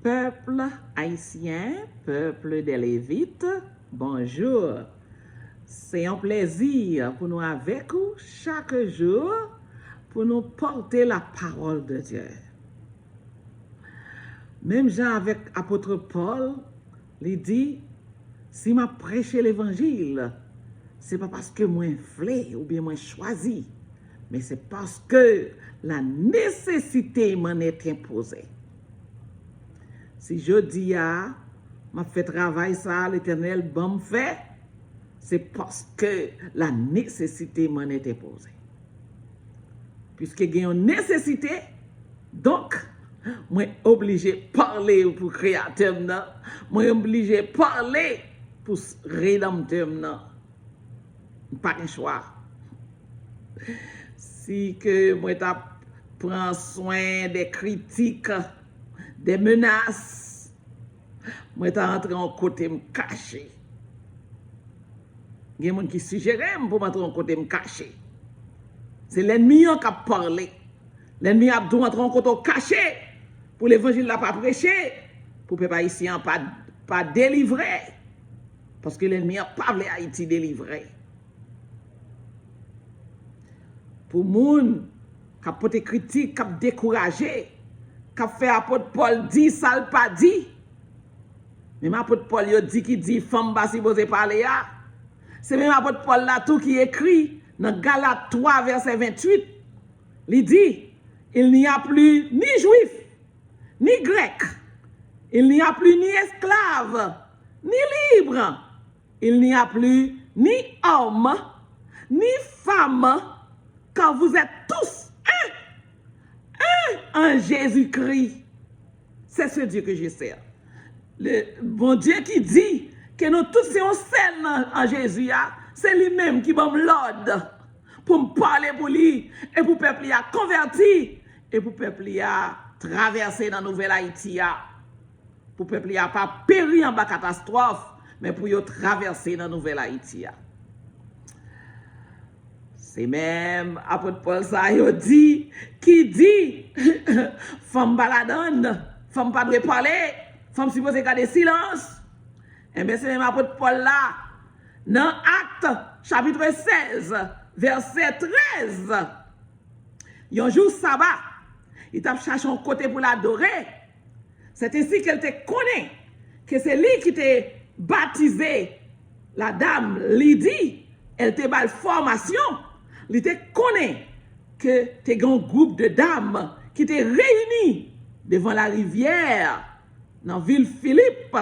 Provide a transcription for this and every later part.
Peuple haïtien, peuple des Lévites, bonjour. C'est un plaisir pour nous avec vous chaque jour pour nous porter la parole de Dieu. Même Jean avec apôtre Paul, il dit, si m'a prêché l'évangile, c'est pas parce que moi voulais ou bien moi choisi, mais c'est parce que la nécessité m'en est imposée. Si je dis m'a fait travail ça, l'Éternel bon fait, c'est parce que la nécessité m'en est imposée. Puisque il y a une nécessité, donc, moi obligé de parler pour créateur, moi obligé de parler pour rédempteur. Pas un choix. Si que moi prends soin des critiques, des menaces, moi rentré en côté me cacher. Il y a des gens qui suggèrent pour m'entrer en côté me cacher. C'est l'ennemi qui a parlé. L'ennemi a dû entrer en côté caché pour l'évangile n'a pas prêché, pour le peuple haïtien pas délivrer. Parce que l'ennemi n'a pas voulu Haïti délivrer. Pour les gens qui ont porté critique, qui ont découragé, qui ont fait apôtre Paul dit, ça n'a pas dit. Même apôtre Paul dit qui dit, femme pas si posé parler. C'est même apôtre Paul là tout qui écrit dans Galates 3, verset 28. Il dit, il n'y a plus ni juif, ni grec. Il n'y a plus ni esclave, ni libre. Il n'y a plus ni homme, ni femme, car vous êtes tous un en Jésus-Christ. C'est ce Dieu que je sers. Le bon Dieu qui dit que nous tous sommes seul en Jésus, c'est lui-même qui va me l'ordre pour me parler pour lui et pour le peuple à convertir et pour le peuple à traverser dans la nouvelle Haïti. Pour le peuple à pas périr en bas catastrophe, mais pour y traverser dans la nouvelle Haïti. C'est même apôtre Paul ça dit qui dit femme baladonne, femme pas de parler, femme supposée garder silence. Et bien c'est même apôtre Paul là dans Actes chapitre 16 verset 13. Un jour sabbat, il t'a cherché un côté pour l'adorer. C'est ainsi qu'elle te connaît que c'est lui qui t'a baptisé la dame Lydie, elle te bat formation. Il te connaît que tu es un groupe de dames qui te réunis devant la rivière dans la ville Philippe.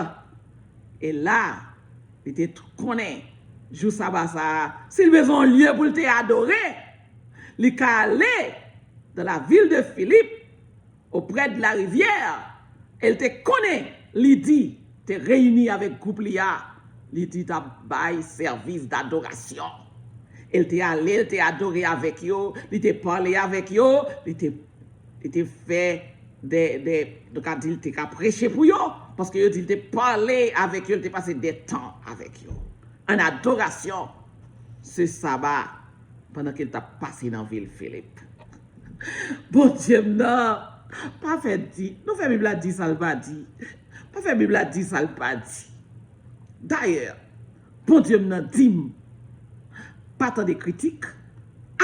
Et là, il te connaît, jour sabbat ça, s'il besoin un lieu pour te adorer, il est allé dans la ville de Philippe, auprès de la rivière. Elle te connaît, il dit, te réunis avec groupe Lia, il dit ta bail service d'adoration. Elle t'est allé, elle t'est adoré avec eux, il t'est parlé avec eux, il t'est fait donc il t'est prêché pour eux, parce que il t'est parlé avec eux, il t'est passé des temps avec eux. En adoration, ce sabbat, pendant qu'il t'a passé dans la ville Philippe. Bon Dieu, non, pas fait dit, nous fait Bible dit ça le pas dit, pas fait Bible dit ça le pas dit. D'ailleurs, bon Dieu, non dit, pas tant de critiques,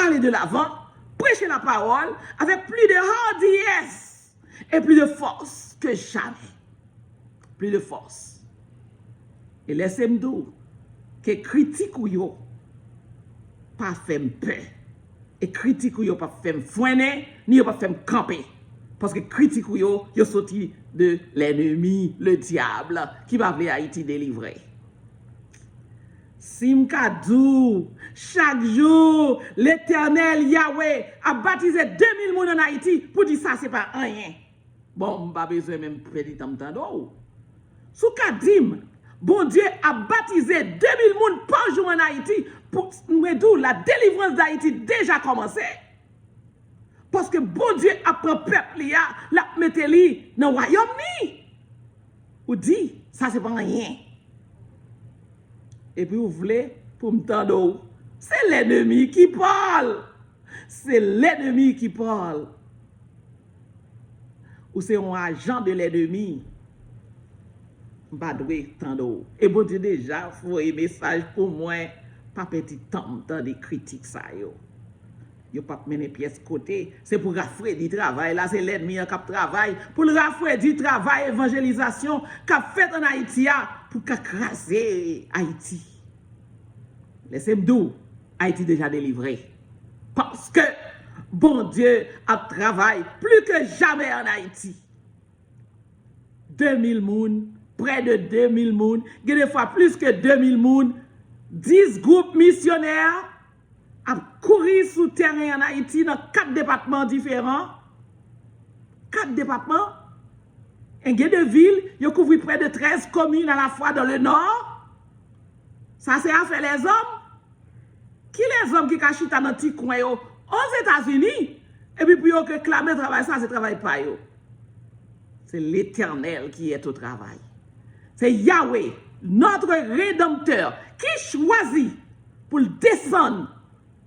aller de l'avant, prêcher la parole avec plus de hardiesse et plus de force que jamais. Plus de force. Et laissez-moi dire que critique ou yo pas fait peur. Et critique ou yo pas fait freiner, ni yo pas fait camper. Parce que critique ou yo sorti de l'ennemi, le diable, qui va venir Haïti délivrer. Simkadou, chaque jour, l'Éternel Yahweh a baptisé 2000 personnes en Haïti pour dire ça, c'est pas rien. Bon, pas besoin même de faire du temps. Sous Kadim, bon Dieu a baptisé 2000 personnes par jour en Haïti pour nous dire la délivrance d'Haïti déjà commencé. Parce que bon Dieu a pris le peuple, l'a mette li dans le royaume. Ou dit, ça c'est pas rien. Et puis vous voulez, pour me tendre, c'est l'ennemi qui parle. C'est l'ennemi qui parle. Ou c'est un agent de l'ennemi pas doué tant d'eau. Et bon Dieu déjà un message pour moi, pas petit temps des critiques ça yo. Yo pas mener pièce côté, c'est pour rafraîchir du travail là, c'est l'ennemi qui travaille pour le rafraîchir du travail évangélisation qu'a fait en Haïti pour craser Haïti. Laissez-moi dire, Haïti déjà délivré. Parce que bon Dieu a travaillé plus que jamais en Haïti. 2000 moun, près de 2000 moun, des fois plus que 2000 moun, 10 groupes missionnaires a couru sous terrain en Haïti dans 4 départements différents. 4 départements. Et de villes, ils ont couvert près de 13 communes à la fois dans le nord. Ça, c'est à faire les hommes. Qui les hommes qui cachent dans un petit coin aux États-Unis? Et puis, pour réclamer travail, ça, c'est travail pas yo. C'est l'Éternel qui est au travail. C'est Yahweh, notre Rédempteur, qui choisit pour descendre,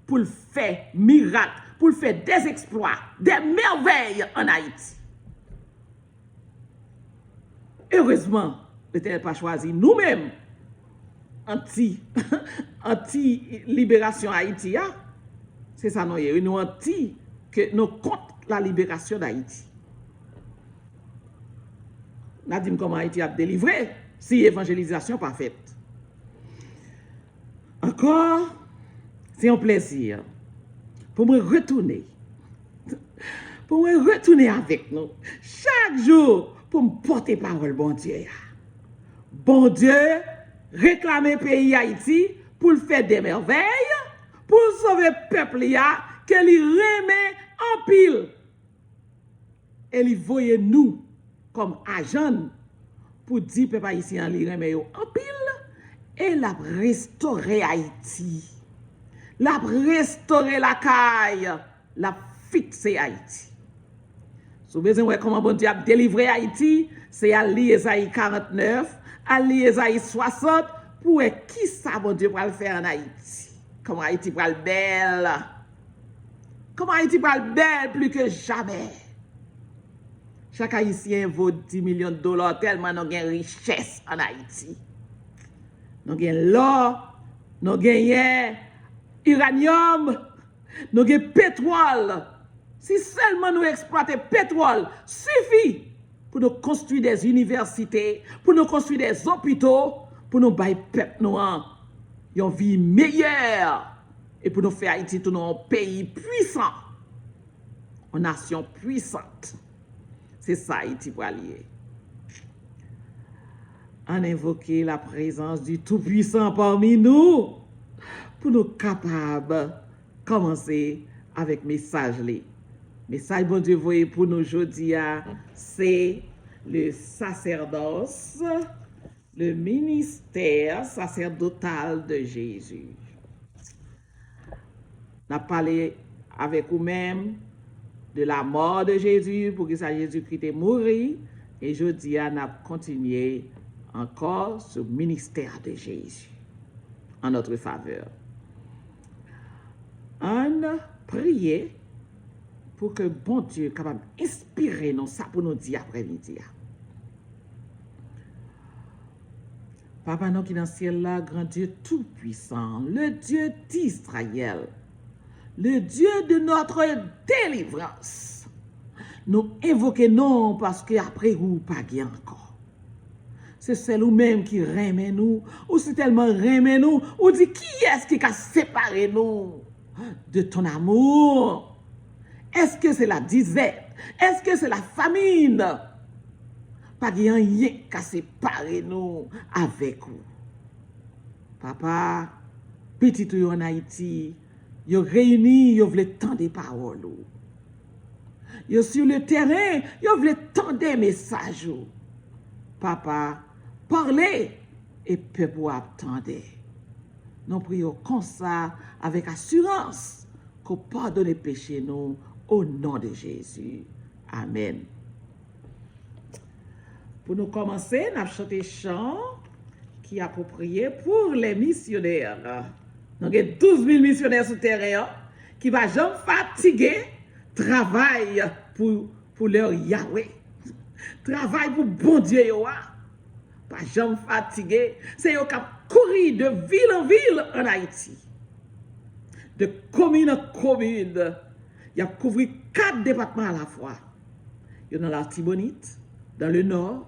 pour faire miracle, pour faire des exploits, des merveilles en Haïti. Heureusement, l'Éternel n'a pas choisi nous-mêmes anti-libération Haïti. C'est ça, nous anti que nous contre la libération d'Haïti. Nous dit comment Haïti a délivré si l'évangélisation pas faite. Encore, c'est un plaisir pour me retourner. Pour me retourner avec nous. Chaque jour, pour me porter parole, bon Dieu. Bon Dieu, réclamer pays Haïti pour le faire des merveilles, pour sauver le peuple, que lui remet en pile. Et lui voyait nous comme agents pour dire peuple haïtien lui remet en pile et la restaurer Haïti. La restaurer la caille, la fixer Haïti. Si vous avez besoin de comment bon Dieu a délivré Haïti, c'est à lire Esaïe 49, à lire Esaïe 60, pour qui ça bon Dieu va le faire en Haïti. Comment Haïti va le belle. Comment Haïti va le belle plus que jamais. Chaque Haïtien vaut 10 millions de dollars tellement nous avons une richesse en Haïti. Nous avons l'or, nous avons uranium, nous avons pétrole. Si seulement nous exploitons pétrole, suffit pour nous construire des universités, pour nous construire des hôpitaux, pour nous bailler peuple noir une vie meilleure et pour nous faire Haïti tout un pays puissant, une nation puissante. C'est ça Haïti pour allier. On invoquer la présence du Tout-Puissant parmi nous pour nous capables de commencer avec message. Message bon Dieu voyez pour nous aujourd'hui, c'est le sacerdoce, le ministère sacerdotal de Jésus. On a parlé avec vous-même de la mort de Jésus pour que ça Jésus-Christ est mort et aujourd'hui on a continué encore ce ministère de Jésus en notre faveur. On prie pour que bon Dieu capable d'inspirer nous ça pour nous dire après-midi. Papa nous qui dans le ciel là, grand Dieu tout-puissant, le Dieu d'Israël, le Dieu de notre délivrance. Nous invoquons non parce que après vous pas bien encore. C'est celle ou même qui remet nous, ou c'est tellement remet nous, ou dit qui est-ce qui a séparé nous de ton amour? Est-ce que c'est la disette? Est-ce que c'est la famine? Pas rien qui a séparé nous avec vous. Papa, petit ou en Haïti, yo réuni, yo vle tant des paroles. Yo sur le terrain, yo vle tant des messages. Papa, parlez et peuple attendez. Nous prions comme ça avec assurance qu'on pardonne les péchés nous au nom de Jésus. Amen. Pour nous commencer, nous avons chanté chant qui est approprié pour les missionnaires. Nous avons 12 000 missionnaires sur le terrain qui ne vont jamais fatiguer, travail pour leur Yahweh. Travail pour bon Dieu. pas jamais fatigué. C'est eux qui couru de ville en ville en Haïti. De commune en commune. Il a couvert 4 départements à la fois. Il y a dans l'Artibonite, dans le nord,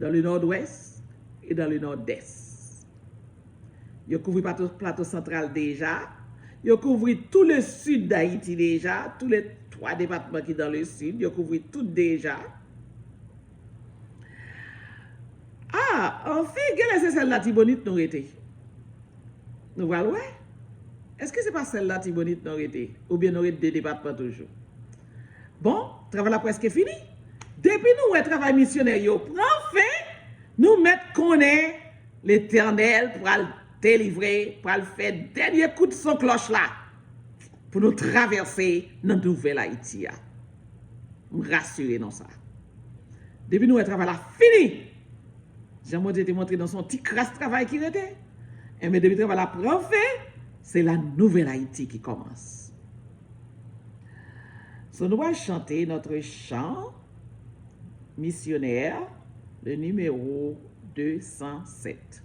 dans le nord-ouest et dans le nord-est. Il a couvert le plateau central déjà. Il a couvert tout le sud d'Haïti déjà, tous les 3 départements qui sont dans le sud. Il a couvert tout déjà. Ah, en fait, quelle est celle-là, Tibonite, nous été? Nous voilà, ouais? Est-ce que ce n'est pas celle-là, Tibonite, nous été? Ou bien nous été 2 départements toujours? Bon, le travail là presque fini. Depuis nous, le travail missionnaire, prend fin, nous mettons qu'on est l'Éternel pour le délivrer, pour le faire dernier coup de son cloche là, pour nous traverser dans nouvelle Haïti. Je rassure dans ça. Depuis nous, le travail là fini. Jean-Maud était montré dans son petit crasse travail qui était. Et mais depuis le travail là prend fin, c'est la nouvelle Haïti qui commence. So, nous allons chanter notre chant missionnaire, le numéro 207.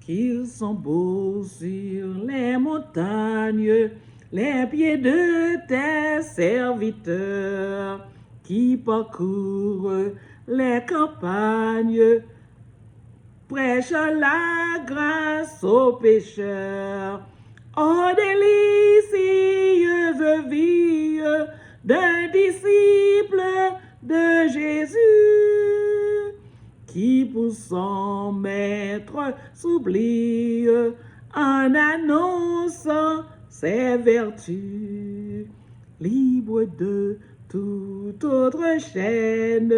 Qu'ils sont beaux sur les montagnes, les pieds de tes serviteurs, qui parcourent les campagnes, prêche la grâce aux pécheurs. Oh, délicieuse vie d'un disciple de Jésus, qui pour son maître s'oublie en annonçant ses vertus. Libre de toute autre chaîne,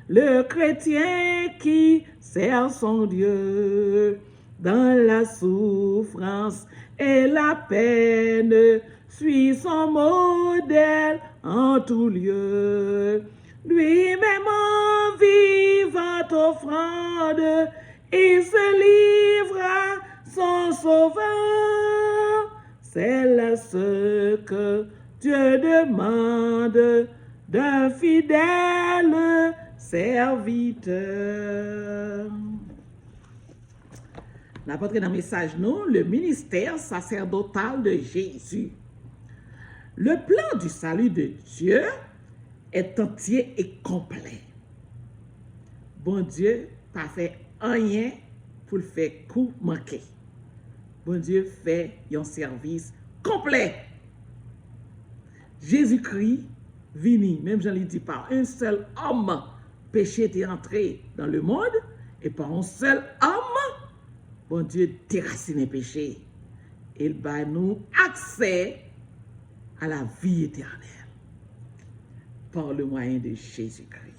le chrétien qui sert son Dieu dans la souffrance et la peine, suit son modèle en tout lieu. Lui-même en vivante offrande, il se livre à son sauveur. C'est là ce que Dieu demande d'un fidèle serviteur. N'importe dans le message, nous, le ministère sacerdotal de Jésus. Le plan du salut de Dieu est entier et complet. Bon Dieu pas fait rien pour le faire coup manqué. Bon Dieu fait un service complet. Jésus-Christ vini, même Jean lui dit, par un seul homme, péché était entré dans le monde, et par un seul homme, bon Dieu déracine le péché. Il va nous accès à la vie éternelle par le moyen de Jésus-Christ.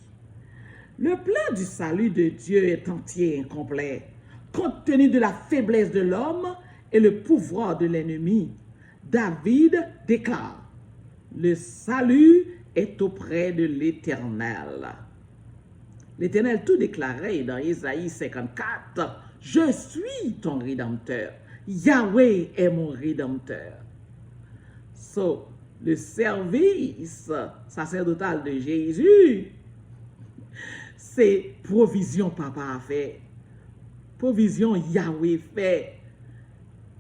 Le plan du salut de Dieu est entier et incomplet, compte tenu de la faiblesse de l'homme et le pouvoir de l'ennemi. David déclare, le salut est auprès de l'Éternel. L'Éternel tout déclaré dans Ésaïe 54, je suis ton rédempteur. Yahweh est mon rédempteur. So, le service sacerdotal de Jésus, c'est provision papa a fait. Provision Yahweh fait.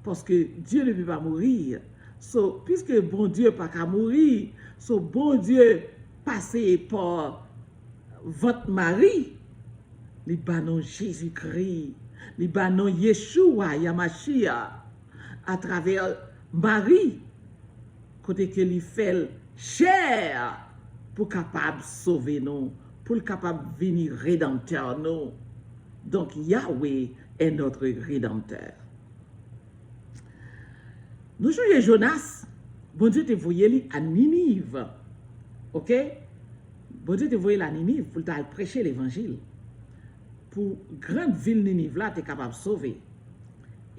Parce que Dieu ne peut pas mourir. So, puisque bon Dieu pas qu'à mourir, so bon Dieu passé par votre mari, les banon Jésus-Christ, les banon Yeshua, Yamashia, à travers Marie, côté que lui fait chair pour capable sauver nous, pour capable venir rédempteur nous. Donc Yahweh est notre rédempteur. Nous jouons Jonas, bon Dieu te voyé à Ninive, ok? Bon Dieu te voyé à Ninive pour te prêcher l'évangile. Pour grande ville Ninive là, tu es capable de sauver.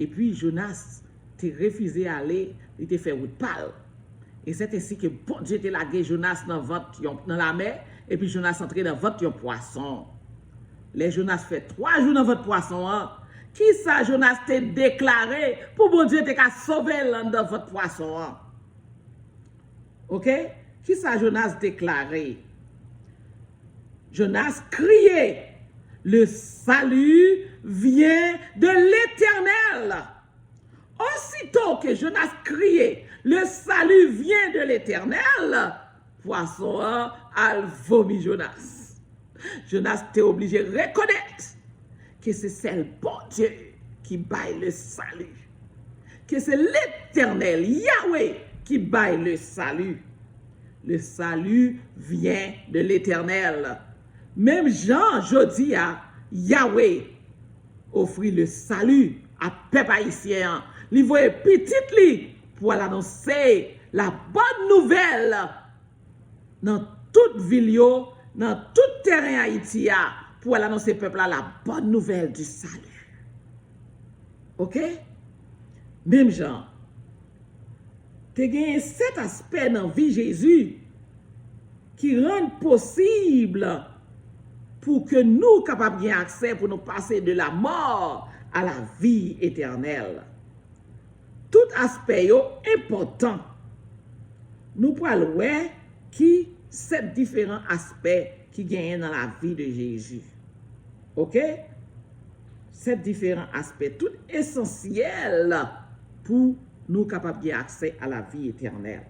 Et puis Jonas t'es refusé à aller, il t'a fait route pâle. Et c'est ainsi que bon Dieu t'a lagué Jonas dans la mer, et puis Jonas entré dans votre poisson. Les Jonas fait 3 jours dans votre poisson. Hein? Qui ça Jonas t'a déclaré pour bon Dieu t'a sauvé dans votre poisson? Hein? OK? Qui ça Jonas déclaré? Jonas criait, le salut vient de l'Éternel. Aussitôt que Jonas criait, le salut vient de l'Éternel, poisson a vomi Jonas. Jonas était obligé de reconnaître que c'est celle bon Dieu qui baille le salut. Que c'est l'Éternel, Yahweh, qui baille le salut. Le salut vient de l'Éternel. Même Jean, jodi a Yahweh offrit le salut à peuple haïtien. Il voyait petite li pour l'annoncer la bonne nouvelle dans toute ville, dans tout terrain Haïti pour l'annoncer peuple la bonne nouvelle du salut. OK? Même Jean, tu as cet aspect dans la vie de Jésus qui rend possible pour que nous capables d'avoir accès pour nous passer de la mort à la vie éternelle. Tout aspect est important. Nous parlons qui ces différents aspects qui gagnent dans la vie de Jésus. OK? Ces différents aspects, tout essentiel pour nous capables d'avoir accès à la vie éternelle.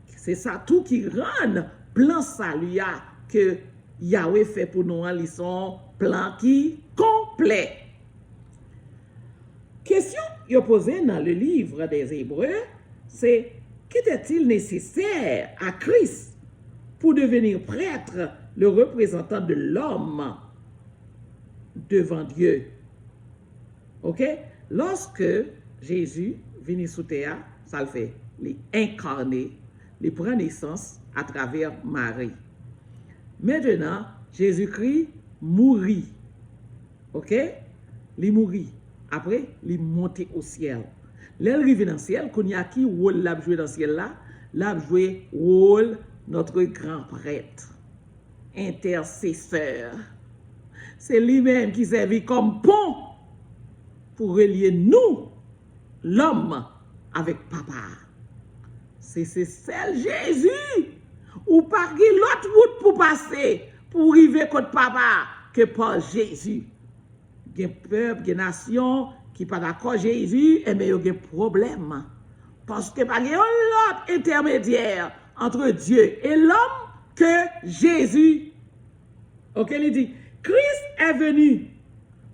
C'est ça tout qui rend plan salut que Yahweh fait pour nous, ils sont plan qui complet. Question posée dans le livre des Hébreux, c'est qu'était-il nécessaire à Christ pour devenir prêtre, le représentant de l'homme devant Dieu? OK? Lorsque Jésus vient sous terre, ça le fait, il est incarné, il prend naissance à travers Marie. Maintenant, Jésus-Christ mourit. OK? Il mourit. Après, il monte au ciel. L'arrivée dans le ciel, qu'on y a qui rôle l'a joué dans le ciel là, l'a joué rôle notre grand prêtre, intercesseur. C'est lui-même qui servit comme pont pour relier nous, l'homme, avec papa. C'est celle Jésus ou par l'autre route pour passer, pour arriver contre papa, que par Jésus. Il y a un peuple, il y a une nation qui n'est pas d'accord avec Jésus, et bien il y a un problème. Parce que il y a un autre intermédiaire entre Dieu et l'homme que Jésus. Ok, il dit, Christ est venu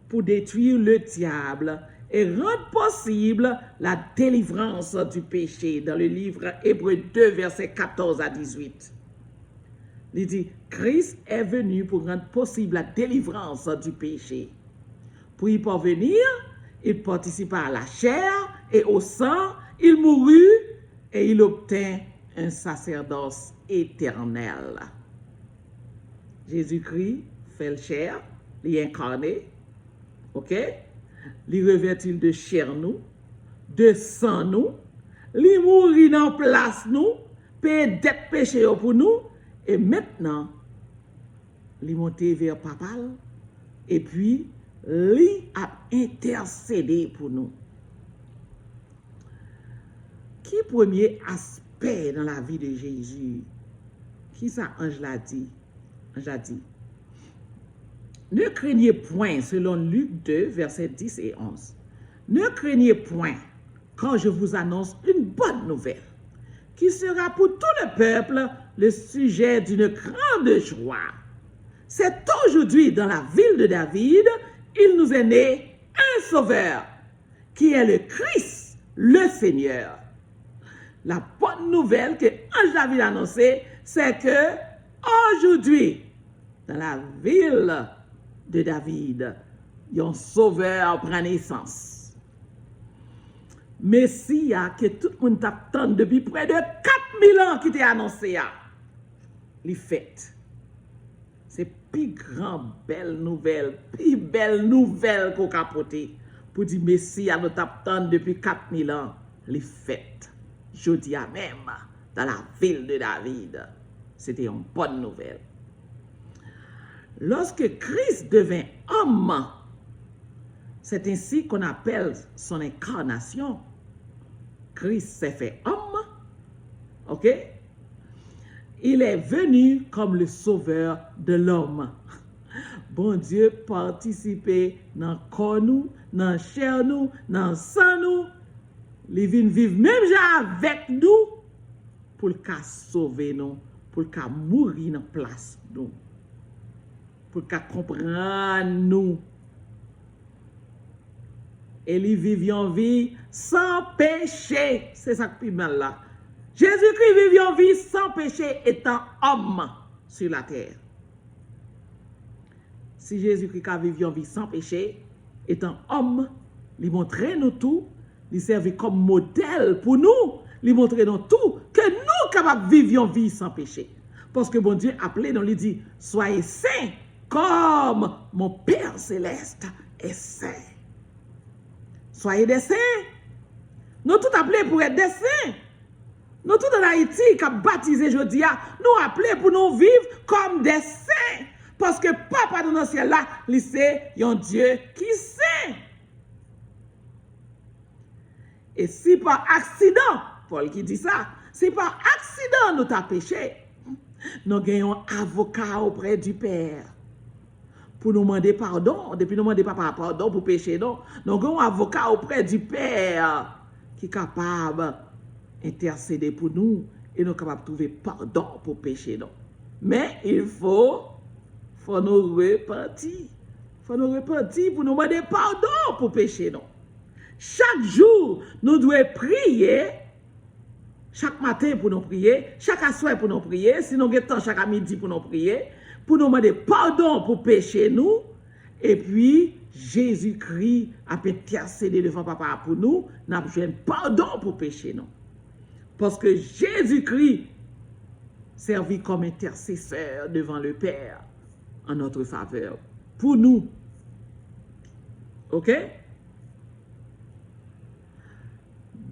pour détruire le diable et rendre possible la délivrance du péché dans le livre Hébreux 2, versets 14 à 18. Il dit, Christ est venu pour rendre possible la délivrance du péché. Pour y parvenir, il participa à la chair et au sang, il mourut et il obtint un sacerdoce éternel. Jésus-Christ fait le chair, il est incarné, ok? Il revêt-il de chair nous, de sang nous, il mourit dans place nous, paye dette péché pour nous, et maintenant, il monte vers papa, et puis, il a intercédé pour nous. Qui premier aspect dans la vie de Jésus? Qui ça Ange l'a dit? Ange a dit, ne craignez point, selon Luc 2, versets 10 et 11. Ne craignez point quand je vous annonce une bonne nouvelle, qui sera pour tout le peuple le sujet d'une grande joie. C'est aujourd'hui dans la ville de David, il nous est né un sauveur, qui est le Christ, le Seigneur. La bonne nouvelle que Ange David a annoncée, c'est que aujourd'hui, dans la ville de David, il y a un sauveur prend naissance. Messie que tout le monde attend depuis près de 4000 ans qui était annoncé. Les fêtes. C'est plus grand belle nouvelle qu'on a portée pour dire Messie nous attend depuis 4000 ans. Les fêtes. Jeudi à même dans la ville de David. C'était une bonne nouvelle. Lorsque Christ devint homme, c'est ainsi qu'on appelle son incarnation. Christ s'est fait homme, ok? Il est venu comme le sauveur de l'homme. Bon Dieu participer dans le corps nous, dans la chair nous, dans le sang nous. Il vient vivre même avec nous pour le sauver nous, pour le mourir dans place nous, pour le comprendre nous. Et il vit en vie sans péché. C'est ça qui est mal là. Jésus-Christ vit en vie sans péché étant homme sur la terre. Si Jésus-Christ a vécu en vie sans péché, étant homme, il montre nous tout, il servait comme modèle pour nous, il montre nous tout, que nous capables de vivre en vie sans péché. Parce que bon Dieu appelé, donc il dit, soyez saints comme mon Père céleste est saint. Soyez des saints. Nous tous appelés pour être des saints. Nous tous en Haïti qui a baptisé aujourd'hui, nous appelés pour nous vivre comme des saints. Parce que Papa dans le ciel là, c'est un Dieu qui est saint. Et si par accident, Paul qui dit ça, si par accident nous avons péché, nous gagnons un avocat auprès du Père. Pour nous demander pardon, depuis nous demander papa pardon pour pécher, non, nous avons un avocat auprès du Père qui est capable d'intercéder pour nous et nous sommes capables de trouver pardon pour pécher, non. Mais il faut nous repentir. Il faut nous repentir pour nous demander pardon pour pécher, non. Chaque jour, nous devons prier. Chaque matin pour nous prier. Chaque soir pour nous prier. Si nous avons temps chaque midi pour nous prier. Pour nous demander pardon pour pécher nous. Et puis, Jésus-Christ a intercédé devant Papa pour nous. Nous avons besoin de pardon pour pécher nous. Parce que Jésus-Christ servit comme intercesseur devant le Père en notre faveur. Pour nous. OK?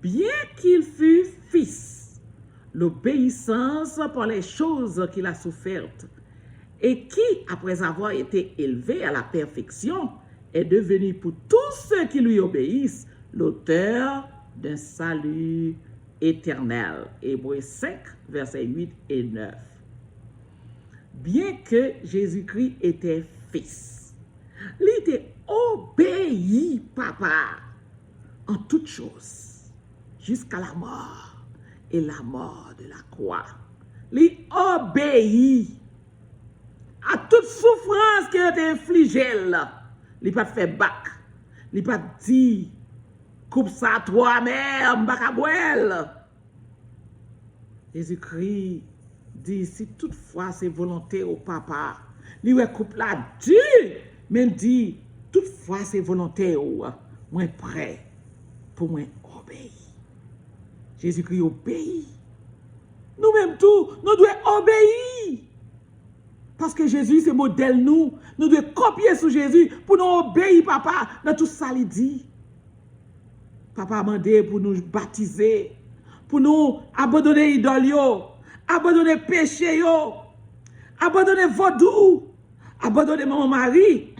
Bien qu'il fût fils, l'obéissance pour les choses qu'il a souffertes, et qui, après avoir été élevé à la perfection, est devenu pour tous ceux qui lui obéissent l'auteur d'un salut éternel. Hébreux 5, versets 8 et 9. Bien que Jésus-Christ était fils, il était obéi, papa, en toutes choses. Jusqu'à la mort et la mort de la croix. Il obéit à toute souffrance qui a été infligée. Il n'a pas fait bac. Il n'a pas dit, coupe ça toi-même, bacabouel. Jésus-Christ dit, si toutefois c'est volonté au papa, il coupe la dure, mais dit, toutefois c'est volonté au, moi prêt pour moi obéir. Jésus-Christ obéit. Nous-mêmes tout, nous devons obéir. Parce que Jésus, c'est modèle nous. Nous devons copier sur Jésus pour nous obéir, papa, dans tout ça, il dit. Papa a demandé pour nous baptiser, pour nous abandonner l'idole, abandonner péché, abandonner vaudou, abandonner maman Marie,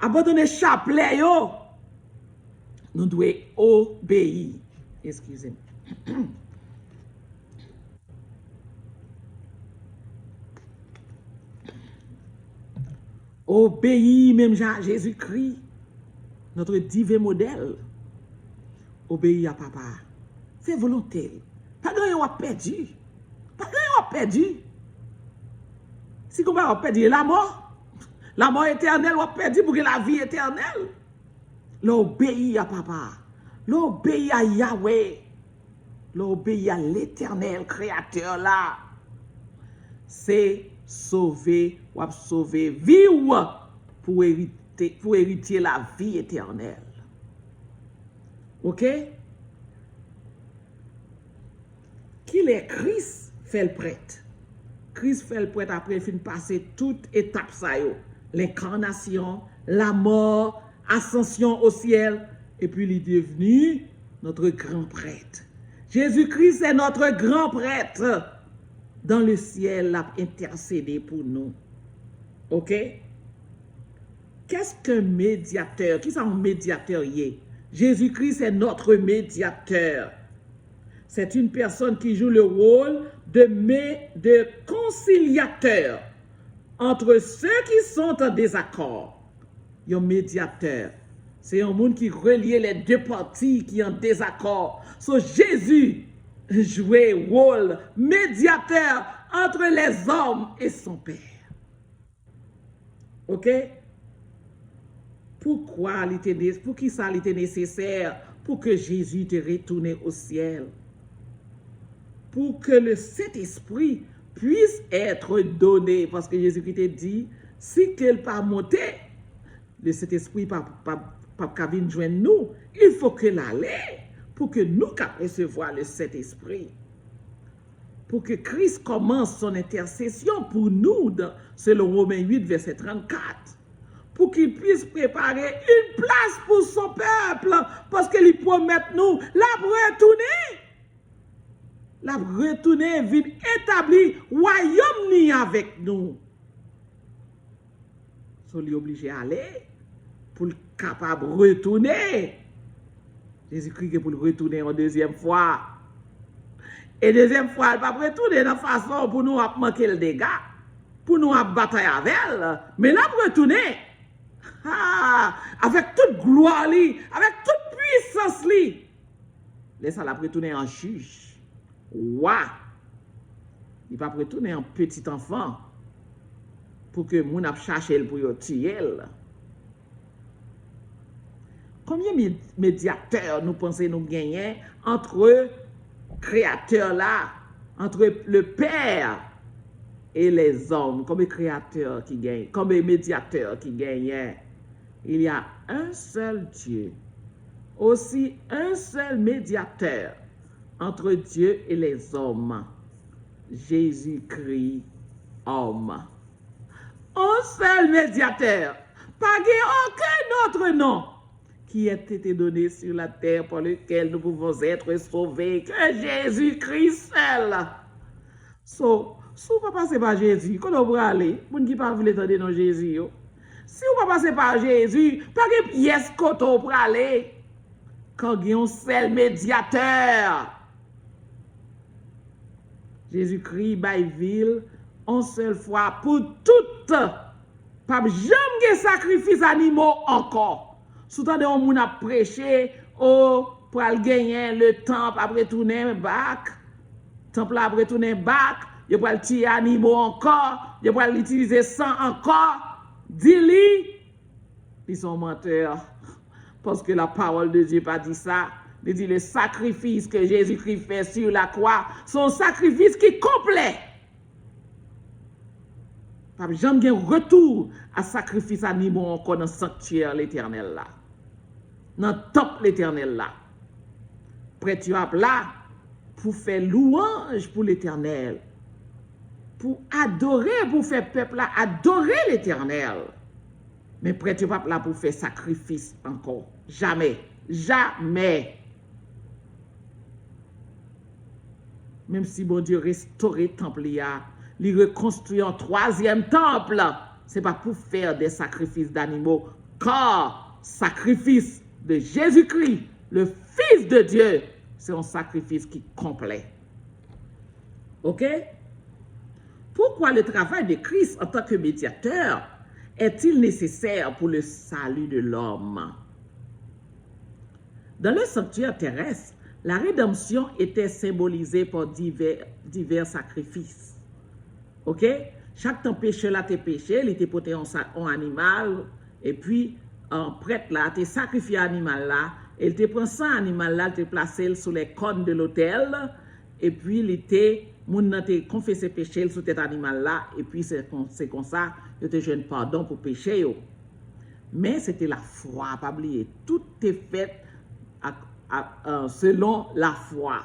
abandonner chapelet, nous devons obéir. Excusez-moi. Obéir même Jésus-Christ, notre divin modèle. Obéir à papa. C'est volonté. Pas grand chose à perdu. Pas grand chose à perdu. Si vous avez perdu la mort éternelle, vous avez perdu pour que la vie éternelle. L'obéir à papa, l'obéir à Yahweh, l'obéir à l'éternel créateur là, c'est sauver ou sauver vie pour hériter la vie éternelle. OK? Qu'il est Christ fait le prêtre. Christ fait le prêtre après il finit passer toute étape ça yo, l'incarnation, la mort, ascension au ciel, et puis il est devenu notre grand prêtre. Jésus-Christ est notre grand prêtre. Dans le ciel, il a intercédé pour nous. OK? Qu'est-ce qu'un médiateur? Qui est un médiateur? Jésus-Christ est notre médiateur. C'est une personne qui joue le rôle de conciliateur entre ceux qui sont en désaccord. Un médiateur. C'est un monde qui relie les deux parties qui sont en désaccord. So Jésus jouait rôle médiateur entre les hommes et son Père. OK? Pour qui ça était nécessaire? Pour que Jésus te retourne au ciel. Pour que le Saint-Esprit puisse être donné. Parce que Jésus-Christ dit, si qu'elle pas monté, le Saint-Esprit pas venir joindre nous, il faut que l'aller pour que nous puissions recevoir le Saint-Esprit. Pour que Christ commence son intercession pour nous, selon Romains 8, verset 34. Pour qu'il puisse préparer une place pour son peuple, parce qu'il promet nous la retourner, vite établi, royaume ni avec nous. So, il est obligé d'aller pour le capable de retourner. Jésus-Christ pour le retourner en deuxième fois. Et deuxième fois, il va retourner de façon pour nous manquer le dégât, pour nous batailler avec elle. Mais là, pour retourner, avec toute gloire, avec toute puissance, laisse la retourner en juge. Ouah! Il va retourner en petit enfant pour que moun ap cherche pour yo tuer. Combien de médiateurs nous pensons nous gagner entre créateurs là, entre le Père et les hommes, comme créateurs qui gagnent, comme médiateurs qui gagnent? Il y a un seul Dieu, aussi un seul médiateur entre Dieu et les hommes, Jésus-Christ, homme. Un seul médiateur, pas aucun autre nom qui a été donné sur la terre par lequel nous pouvons être sauvés que Jésus-Christ seul. So, si vous ne passez pas par Jésus, quand vous aller, vous ne pas voulez entendre non Jésus. Si vous ne passez pas par Jésus, pas de pièce côté pour aller. Quand il y a un seul médiateur, Jésus-Christ, Baïville, une seule fois pour toutes. Pas jamais de sacrifice animaux encore. Soutant on moun a prêché, pour gagner le temple, après tourner back. Temple après tourner back. Je peux le tirer animaux encore. Je peux l'utiliser sang encore. Dis-lui. Ils sont menteurs. Parce que la parole de Dieu n'a pas dit ça. Il dit le sacrifice que Jésus-Christ fait sur la croix, son sacrifice qui est complet. Pas jamais un retour à sacrifice animaux encore dans le sanctuaire l'éternel là. Dans le temple l'éternel là. Prêtre là pour faire louange pour l'éternel. Pour adorer, pour faire peuple là adorer l'éternel. Mais prêtre là pour faire sacrifice encore. Jamais. Jamais. Même si bon Dieu restaurer le temple, il reconstruit un troisième temple, ce n'est pas pour faire des sacrifices d'animaux, car sacrifice de Jésus-Christ, le Fils de Dieu, c'est un sacrifice qui est complet. OK? Pourquoi le travail de Christ en tant que médiateur est-il nécessaire pour le salut de l'homme? Dans le sanctuaire terrestre, la rédemption était symbolisée par divers sacrifices. OK? Chaque temps péché là, t'es péché, il était porté en animal, et puis un prêtre là, t'es sacrifié animal là, il te prend ça animal là, te placé sur les cônes de l'autel, et puis il était, moun te confessé péché sur cet animal là, et puis c'est comme ça, il te jeune pardon pour péché yo. Mais c'était la foi, pas oublier, tout est fait selon la foi.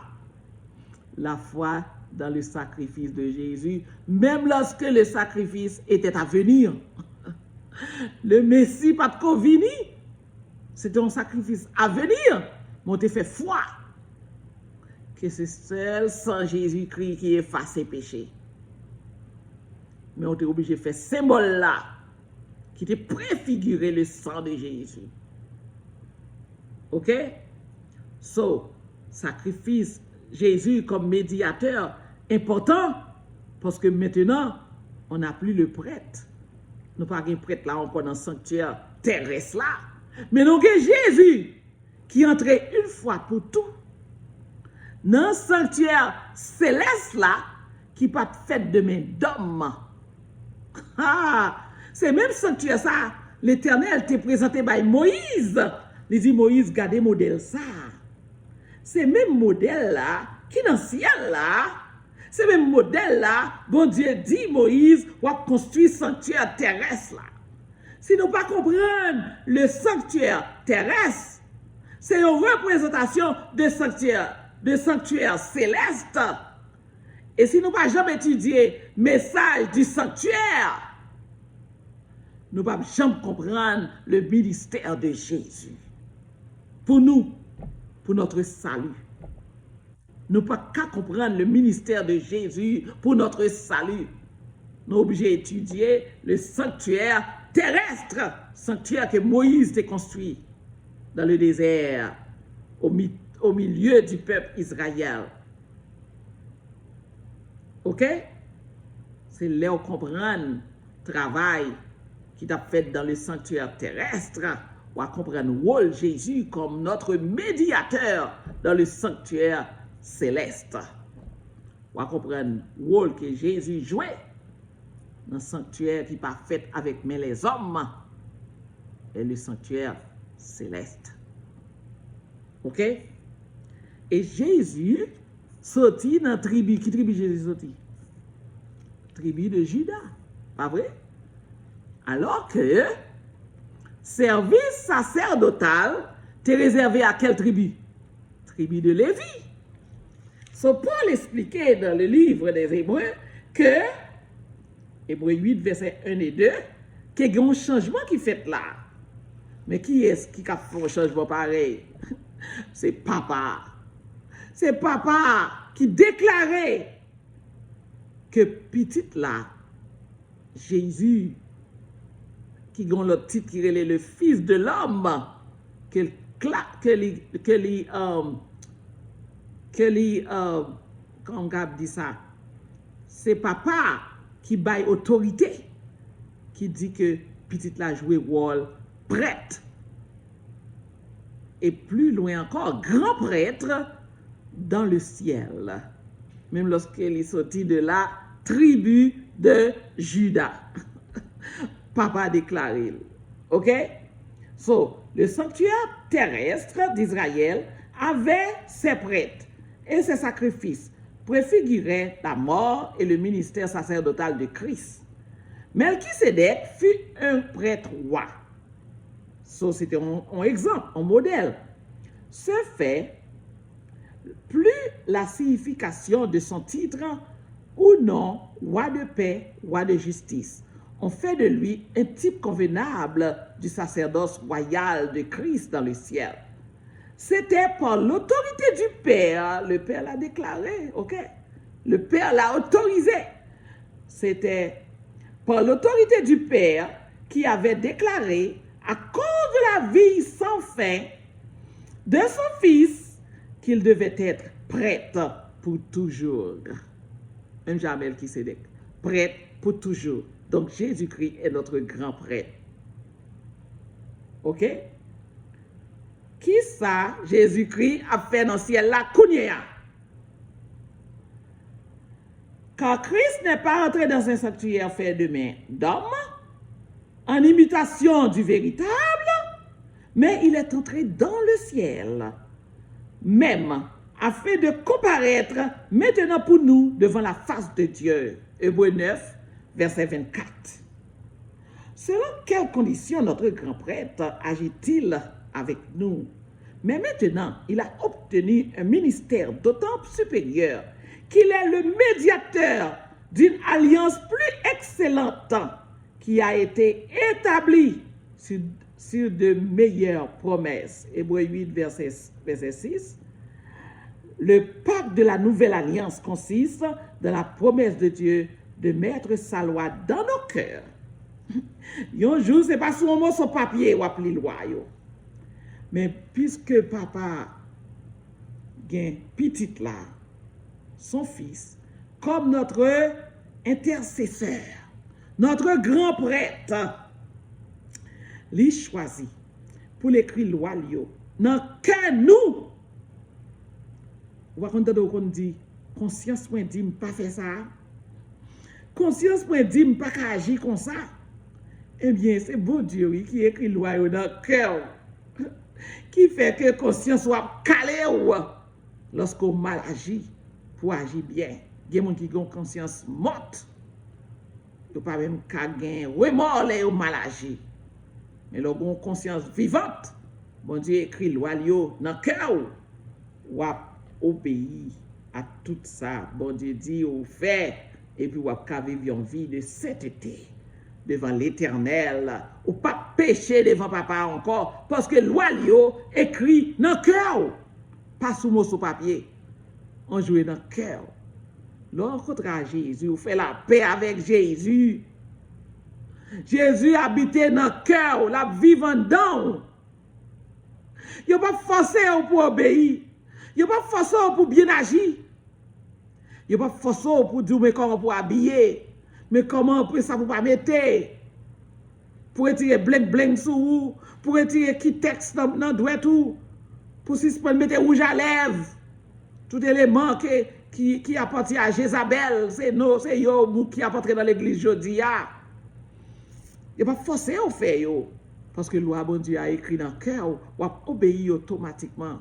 La foi dans le sacrifice de Jésus, même lorsque le sacrifice était à venir. Le Messie pas de venir. C'était un sacrifice à venir. Mais on te fait foi que c'est seul sans Jésus-Christ qui efface les péchés. Mais on est obligé de faire ce symbole là qui te préfigurait le sang de Jésus. OK? So, sacrifice Jésus comme médiateur important parce que maintenant, on n'a plus le prêtre. Nous n'avons pas de prêtre là encore dans le sanctuaire terrestre là. Mais nous avons Jésus qui entrait une fois pour tout dans le sanctuaire céleste là qui pas fait de main d'homme. Ah, c'est même sanctuaire ça. L'Éternel t'a présenté par Moïse. Il dit Moïse, gardez modèle ça. C'est même modèle là qui dans le ciel là. C'est même modèle là, bon Dieu dit Moïse, on va construire sanctuaire terrestre là. Si nous ne comprenons pas le sanctuaire terrestre, c'est une représentation de sanctuaire céleste. Et si nous ne jamais étudier le message du sanctuaire, nous ne pouvons jamais comprendre le ministère de Jésus. Pour nous, pour notre salut. Nous ne pouvons pas comprendre le ministère de Jésus pour notre salut. Nous sommes obligés d'étudier le sanctuaire terrestre, sanctuaire que Moïse a construit dans le désert, au milieu du peuple Israël. Ok? C'est là où comprendre le travail qui a fait dans le sanctuaire terrestre, ou à comprendre le rôle de Jésus comme notre médiateur dans le sanctuaire céleste. On va comprendre le rôle que Jésus jouait dans le sanctuaire qui n'est pas fait avec mais les hommes et le sanctuaire céleste. Ok? Et Jésus sorti dans la tribu. Qui tribu Jésus sorti? Tribu de Juda. Pas vrai? Alors que service sacerdotal t'est réservé à quelle tribu? Tribu de Lévi. So, Paul expliquait dans le livre des Hébreux que, Hébreux 8, versets 1 et 2, qu'il y a un changement qui fait là. Mais qui est-ce qui a fait un changement pareil? C'est papa. C'est papa qui déclarait que petit là, Jésus, qui a le titre qui est le Fils de l'homme, quand on dit ça, c'est papa qui baille autorité, qui dit que petit la joué rôle prêtre. Et plus loin encore, grand prêtre dans le ciel. Même lorsqu'il est sorti de la tribu de Juda. Papa a déclaré. OK? So, le sanctuaire terrestre d'Israël avait ses prêtres et ses sacrifices préfiguraient la mort et le ministère sacerdotal de Christ. Melchisédek fut un prêtre roi. So, c'était un exemple, un modèle. Ce fait, plus la signification de son titre ou non, roi de paix, roi de justice, on fait de lui un type convenable du sacerdoce royal de Christ dans le ciel. C'était par l'autorité du Père, le Père l'a déclaré, ok? Le Père l'a autorisé. C'était par l'autorité du Père qui avait déclaré, à cause de la vie sans fin de son Fils, qu'il devait être prêtre pour toujours. Même jamais qui s'est dit, prêtre pour toujours. Donc Jésus-Christ est notre grand prêtre. Ok? Qui ça, Jésus-Christ a fait dans le ciel là, Kounia? Car Christ n'est pas entré dans un sanctuaire fait de main d'homme, en imitation du véritable, mais il est entré dans le ciel, même afin de comparaître maintenant pour nous devant la face de Dieu. Hébreux 9, verset 24. Selon quelles conditions notre grand prêtre agit-il avec nous? Mais maintenant, il a obtenu un ministère d'autant supérieur qu'il est le médiateur d'une alliance plus excellente qui a été établie sur de meilleures promesses. Hébreux 8, verset 6. Le pacte de la nouvelle alliance consiste dans la promesse de Dieu de mettre sa loi dans nos cœurs. Un jour, ce n'est pas seulement son papier ou appelé loi. Mais puisque papa gagne petit là, son Fils, comme notre intercesseur, notre grand prêtre, lui choisi pour l'écrit loi dans que nous. Vous voyez qu'on dit, conscience point dit, pas faire ça. Conscience point dit, pas agir comme ça. Eh bien, c'est bon Dieu qui écrit loi dans le cœur, qui fait que conscience soit calée lorsqu'on mal agit pour agir bien. Il y a des gens qui ont conscience morte. Ils ne pas même qu'à gagner remords les mal agi. Mais leur ont conscience vivante. Bon Dieu écrit loi dans le cœur ou obéir à tout ça. Bon Dieu dit ou fait et puis ou vivre une vie de sainteté devant l'Éternel ou pas pécher devant papa encore parce que loi écrit dans le cœur, pas sous mot sur papier. On joue dans le cœur. Lorsqu'on rencontre Jésus, on fait la paix avec Jésus. Jésus habite dans le cœur, la vivant dedans. Il n'y a pas forcé pour obéir. Il n'y a pas forcé pour bien agir. Il n'y a pas forcé pour dire mais comment pour habiller. Mais comment après ça pour pas mettre. Pour retirer blanc sur vous. Pour retirer qui texte dans le doigt tout. Pour suspendre mettre rouge à lèvres. Tout élément qui appartient à Jézabel. C'est yo qui appartient dans l'église aujourd'hui. Il n'y a pas forcé au fait yo. Parce que loi bon Dieu a écrit dans le cœur, ou obéir automatiquement.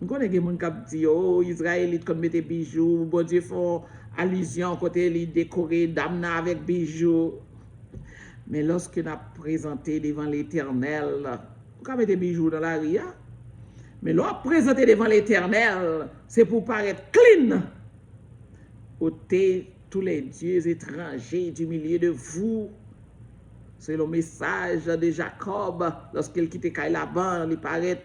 Nous connaissons des gens qui disent, oh, Israélites comme mettent bijoux, bon Dieu font allusion côté les décorer d'amna avec bijoux. Mais lorsque nous avons présenté devant l'Éternel, vous pouvez mettre bijoux dans la ria. Mais lorsque présenté devant l'Éternel, c'est pour paraître clean. Ôtez tous les dieux étrangers du milieu de vous. C'est le message de Jacob lorsqu'il quitte Laban, il paraît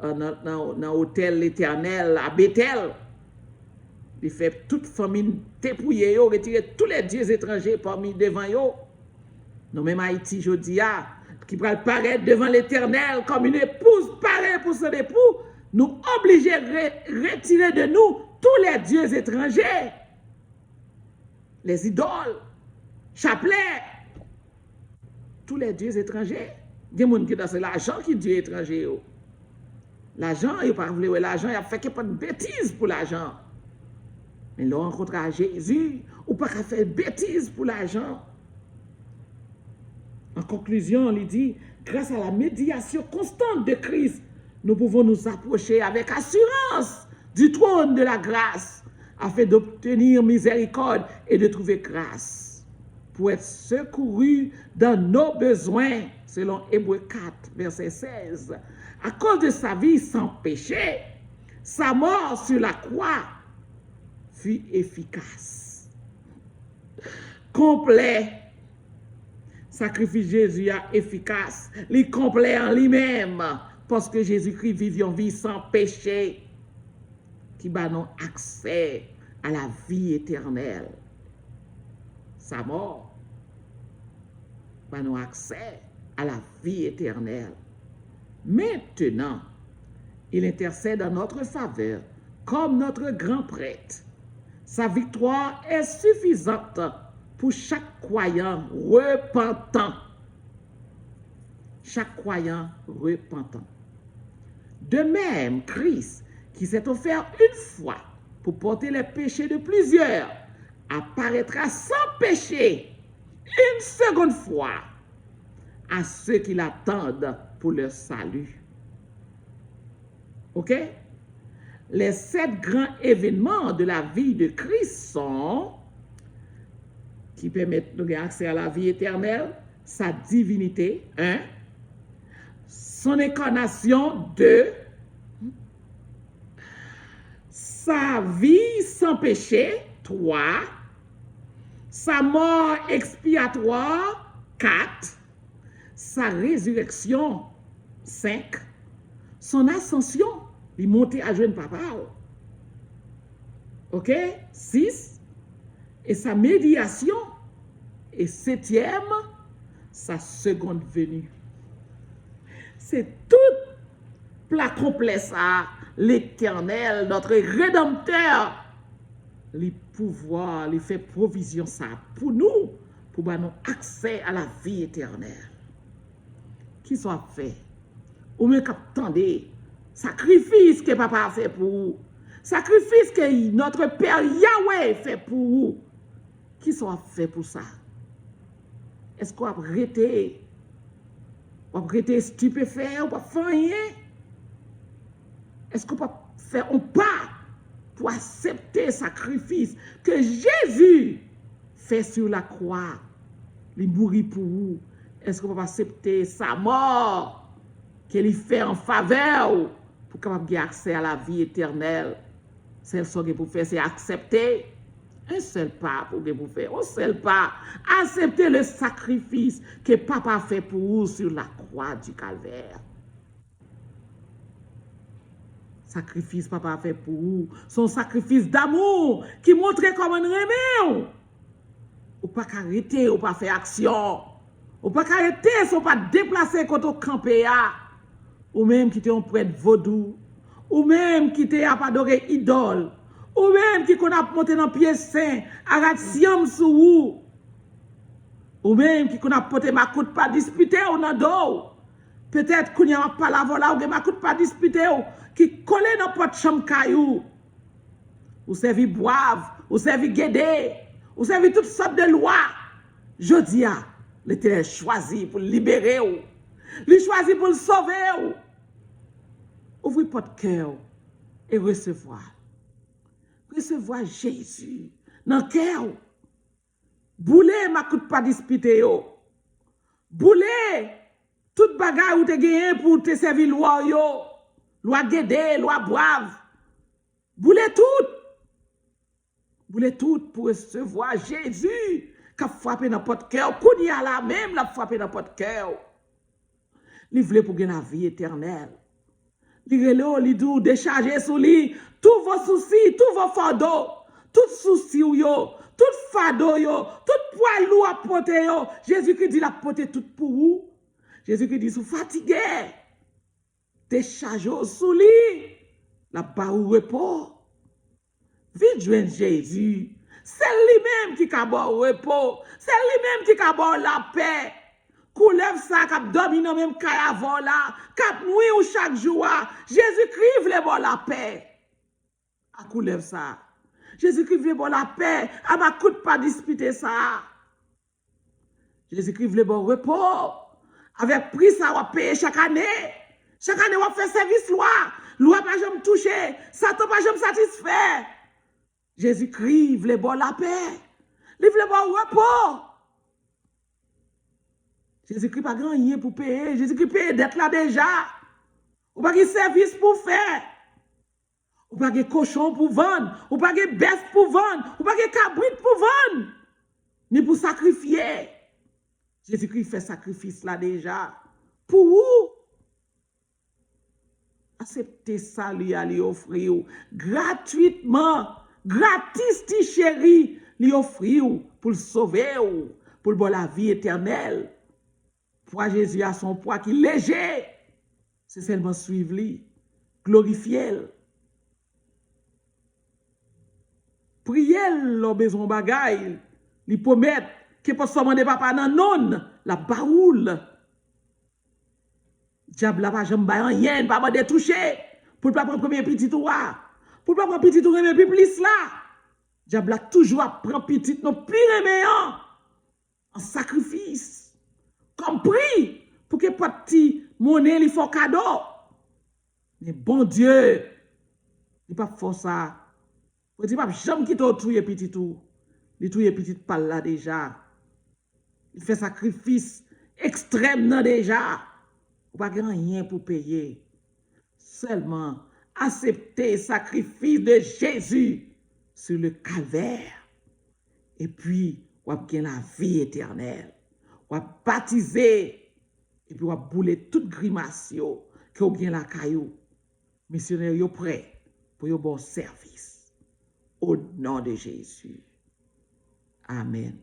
dans l'hôtel l'Éternel à Bethel. Il fait toute famille dépouiller, retirer tous les dieux étrangers parmi devant eux. Nous même Haïti, aujourd'hui, qui va paraître devant l'Éternel comme une épouse paraît pour son époux, nous obliger à retirer de nous tous les dieux étrangers, les idoles, chapelets. Tous les dieux étrangers. Il y a des gens qui dans l'argent qui Dieu étranger. L'argent, il n'a pas voulu l'argent, il a fait pas de bêtises pour l'argent. Mais là, on rencontre à Jésus, ou pas qu'à faire de bêtises pour l'argent. En conclusion, il dit, grâce à la médiation constante de Christ, nous pouvons nous approcher avec assurance du trône de la grâce, afin d'obtenir miséricorde et de trouver grâce pour être secouru dans nos besoins, selon Hébreux 4, verset 16. À cause de sa vie sans péché, sa mort sur la croix fut efficace. Complet. Sacrifice Jésus est efficace. Il est complet en lui-même. Parce que Jésus-Christ vit une vie sans péché qui va nous accès à la vie éternelle. Sa mort va nous accès à la vie éternelle. Maintenant, il intercède en notre faveur comme notre grand prêtre. Sa victoire est suffisante pour chaque croyant repentant. Chaque croyant repentant. De même, Christ, qui s'est offert une fois pour porter les péchés de plusieurs, apparaîtra sans péché une seconde fois à ceux qui l'attendent pour leur salut. OK? Les 7 grands événements de la vie de Christ sont, qui permettent de gagner accès à la vie éternelle, sa divinité, 1, son incarnation, 2, sa vie sans péché, 3, sa mort expiatoire, 4, sa résurrection, 5, son ascension, il monte à jeune papa. OK? 6, et sa médiation, et 7e, sa seconde venue. C'est tout plat complet ça, l'Éternel, notre Rédempteur, les pouvoirs, les fait provision ça pour nous, pour nous accès à la vie éternelle. Qui soit fait? Ou même qu'attendez, sacrifice que papa a fait pour vous, sacrifice que notre Père Yahweh fait pour vous. Qui soit fait pour ça? Est-ce qu'on va arrêter? On va arrêter stupéfait, on va faire rien? Est-ce qu'on peut faire un pas pour accepter le sacrifice que Jésus fait sur la croix? Il mourit pour vous. Est-ce qu'on peut accepter sa mort qu'il fait en faveur pour qu'on ait accès à la vie éternelle? C'est ce que vous faire, c'est accepter un seul pas pour que vous faire. Un seul pas. Accepter le sacrifice que papa fait pour vous sur la croix du calvaire. Sacrifice papa fait pour vous, son sacrifice d'amour qui montre comment on remet. Ou pas arrêter, ou pas faire action. Ou pas arrêter, ou pas déplacer quand on campé. Ou même qui te un prêtre vaudou. Ou même qui te a pas adoré idole. Ou même qui qu'on a monté dans pied saint, à siam sous vous. Ou même qui qu'on a porté ma coute pas disputé ou nan do. Peut-être qu'on y a pas la vola ou ma coute pas disputé ou qui colle dans porte chambre caillou. Ou servi boave, ou servi guédé, ou servi toutes sortes de lois. Jodi a, l'Éternel choisi pour libérer ou. Il choisi pour le sauver ou. Ouvrez votre cœur et recevoir. Recevoir Jésus dans le cœur. Boule ma coute pas disputé yo. Boule toute bagaille ou te gagné pour te servir loi yo. Loi guédé, loi boave. Boule tout. Boule tout pour recevoir Jésus qui a frappé dans votre cœur. Qu'on y a là même, l'a frappé dans votre cœur. Il voulait pour gagner la vie éternelle. Il voulait pour décharger sur lui tous vos soucis, tous vos fardeaux, tout souci yo, tout fardeau yo, tout poids lourd à porter yo. Jésus-Christ dit la porter tout pour vous. Jésus-Christ dit, si vous fatigué, déchargez sur lui, la bas ou repos. Vite joindre Jésus. C'est lui-même qui a bon repos. C'est lui-même qui a bon la paix. Coulève ça, qui domine même avant là, qui nuit ou chaque jour. Jésus-Christ veut bon la paix. A coulève ça. Jésus-Christ veut bon la paix. A ma coûte pas disputer ça. Jésus-Christ veut bon repos. Avec prix ça, on va payer chaque année. Chaque année, on va faire service loi. Loi pas jamais toucher. Satan pas jamais satisfait. Jésus-Christ veut bon la paix. Il veut bon repos. Jésus-Christ pas grand rien pour payer. Jésus-Christ paye d'être là déjà. Ou pas de service pour faire. Ou pas de cochon pour vendre. Ou pas de bête pour vendre. Ou pas de cabrit pour vendre. Ni pour sacrifier. Jésus-Christ fait sacrifice là déjà. Pour vous. Acceptez ça, lui, à lui offrir gratuitement. Gratis, ti chéri, lui offrir pour le sauver, pour le bon la vie éternelle. Poids Jésus a son poids qui est léger. C'est seulement suivre lui, glorifier. Prier l'on besoin bagaille, lui promettre que pour seulement de papa nan non, la baoule. Diable la pas jamais rien, pas de toucher pour pas prendre premier petit tour. Pour pas prendre petit tour mais plus là. Diable a toujours prend petit non pire meilleur en sacrifice. Compris pour que petit monnaie lui faut cadeau. Mais bon Dieu, il pas faire ça. Il dit pas jamais quitter au touyer petit tout. Il touyer petit pas là déjà. Il fait sacrifice extrême non déjà. Pas rien pour payer. Seulement accepter le sacrifice de Jésus sur le calvaire. Et puis, on va gagner la vie éternelle. On va baptiser. Et puis, on va bouler toute grimace que on gagne la caillou. Missionnaire, yo prêt pour un bon service. Au nom de Jésus. Amen.